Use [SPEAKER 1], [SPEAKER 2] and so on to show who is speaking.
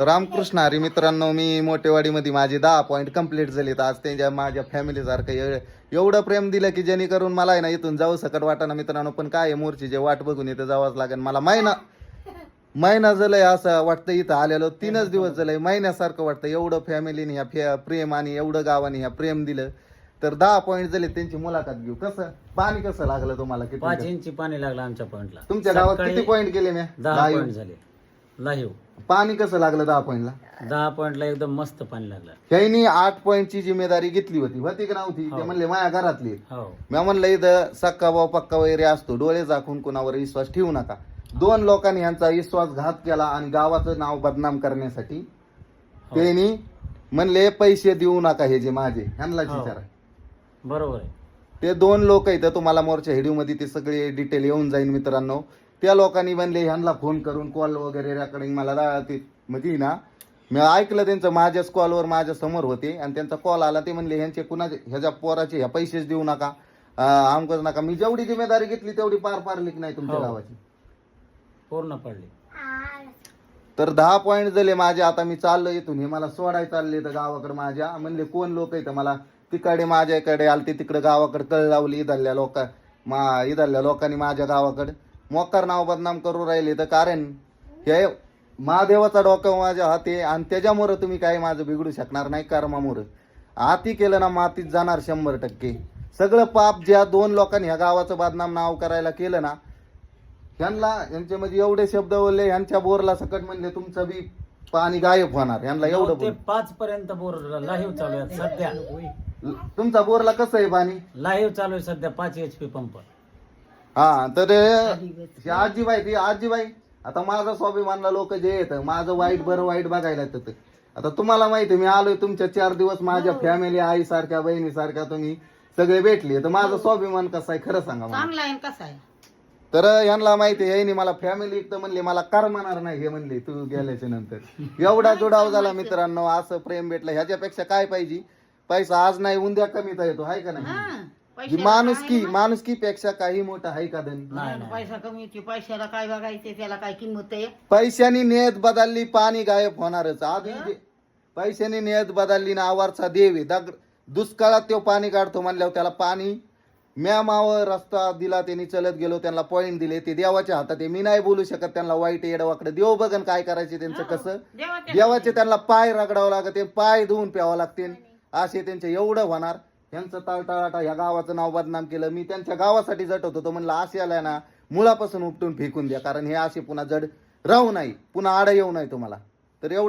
[SPEAKER 1] रामकृष्ण हरी मित्रांनो, मी मोठेवाडीमध्ये माझे 10 point complete झालेत. आज त्यांच्या माझ्या फॅमिली सारखं एवढं प्रेम दिलं की जेणेकरून मला आहे ना इथून जाऊ सकट वाटाना मित्रांनो. पण काय मोर्ची जे वाट बघून इथं जावंच लागेल मला. महिना झालंय असं वाटतं इथं आलेलो. 3च दिवस झालंय, महिन्यासारखं वाटतं. एवढं फॅमिलीने ह्या प्रेम आणि एवढं गावाने ह्या प्रेम दिलं. तर 10 पॉईंट झाले, त्यांची मुलाखत घेऊ. कसं पाणी कसं लागलं तुम्हाला?
[SPEAKER 2] 5 इंची पाणी लागलं आमच्या पॉइंटला.
[SPEAKER 1] तुमच्या गावात किती पॉईंट केले मी?
[SPEAKER 2] 10 पॉइंट झाले लाईव्ह.
[SPEAKER 1] पाणी कसं लागलं 10 पॉईंटला?
[SPEAKER 2] 10 पॉइंटला एकदम मस्त पाणी लागलं.
[SPEAKER 1] त्यांनी 8 पॉईंटची जिम्मेदारी घेतली होती का नव्हती? ते म्हणले माझ्या घरातली.
[SPEAKER 2] हो
[SPEAKER 1] मी म्हणलं इथं सक्का भाऊ पक्का वगैरे असतो, डोळे झाकून कुणावर विश्वास ठेवू नका. 2 लोकांनी यांचा विश्वासघात केला आणि गावाचं नाव बदनाम करण्यासाठी त्यांनी म्हणले पैसे देऊ नका. हे जे माझे ह्यांनाच विचारा.
[SPEAKER 2] बरोबर आहे.
[SPEAKER 1] ते 2 लोक इथं तुम्हाला मोर्चा व्हिडिओ मध्ये ते सगळे डिटेल येऊन जाईल मित्रांनो. त्या लोकांनी म्हणले ह्यांना फोन करून कॉल वगैरे रेकॉर्डिंग मला म्हणजे ना मी ऐकलं त्यांचं. माझ्याच कॉलवर माझ्या समोर होते आणि त्यांचा कॉल आला. ते म्हणले ह्यांचे कुणाचे ह्याच्या पोराचे ह्या पैसेच देऊ नका, आमकच नका. मी जेवढी जिम्मेदारी घेतली तेवढी पार पाडली की नाही तुमच्या गावाची?
[SPEAKER 2] पूर्ण पडली.
[SPEAKER 1] तर 10 पॉईंट झाले माझे. आता मी चाललो इथून. हे मला सोडाय चालले तर गावाकडे माझ्या. म्हणले कोण लोक इथं मला तिकडे माझ्याकडे आलते, तिकडे गावाकडे कळ लावली. इथल्या लोकांनी माझ्या गावाकडे मोकार नाव बदनाम करू राहिले. तर कारण हे महादेवाचा डोकं माझ्या हाती आणि त्याच्यामुळे तुम्ही काय माझं बिघडू शकणार नाही. कर्मामुळे आती केलं ना मातीत जाणार 100%. सगळं पाप ज्या 2 लोकांनी ह्या गावाचं बदनाम नाव करायला केलं ना, यांचे म्हणजे एवढे शब्द बोलले. ह्यांच्या बोरला सकट म्हणले तुमचं बी पाणी गायब होणार. यांना एवढं
[SPEAKER 2] ते 5 पर्यंत बोर लाईव्ह चालू आहे सध्या.
[SPEAKER 1] तुमचा बोरला कसं आहे पाणी?
[SPEAKER 2] लाईव्ह चालू आहे सध्या 5 HP पंप.
[SPEAKER 1] हा तर आजीबाई आता माझा स्वाभिमानला लोक जे येतं माझं वाईट बरं वाईट बघायला येतं. आता तुम्हाला माहिती मी आलोय तुमच्या 4 दिवस माझ्या फॅमिली आई सारख्या बहिणी सारख्या तुम्ही सगळे भेटले. तर माझा स्वाभिमान कसा आहे खरं सांगा मला.
[SPEAKER 3] चांगला आहे कसा आहे?
[SPEAKER 1] तर यांना माहिती आहे मला फॅमिली एक तर म्हणले मला करमणार नाही. हे म्हणले तू गेल्याच्या नंतर एवढा जुडाव झाला मित्रांनो. असं प्रेम भेटलं ह्याच्यापेक्षा काय पाहिजे? पैसा आज नाही उद्या कमीता येतो, आहे का नाही? माणुसकी पेक्षा काही मोठं आहे का धन?
[SPEAKER 3] पैसा कमी येते, पैशाला काय बघायचे, त्याला काय किंमत आहे?
[SPEAKER 1] पैशानी नियत बदलली पाणी गायब होणारच. आधी पैशानी नियत बदलली ना आवारचा देव आहे. दुष्काळात तो पाणी काढतो म्हणल्यावर त्याला पाणी म्यामावर रस्ता दिला. त्यांनी चलत गेलो, त्यांना पॉईंट दिले. ते देवाच्या हातात आहे. मी नाही बोलू शकत त्यांना वाईट येडवाकडे. देव बघन काय करायचे त्यांचं कसं. देवाचे त्यांना पाय रगडावं लागते, पाय धुवून प्यावं लागते. असे त्यांचे एवढं होणार. यांचं तळतळाटा ह्या गावाचं नाव बदनाम केलं. मी त्यांच्या गावासाठी झटत होतो. म्हणलं असे आल्या ना मुळापासून उपटून फेकून द्या, कारण हे असे पुन्हा जड राहू नाही, पुन्हा आड येऊ नाही तुम्हाला. तर एवढं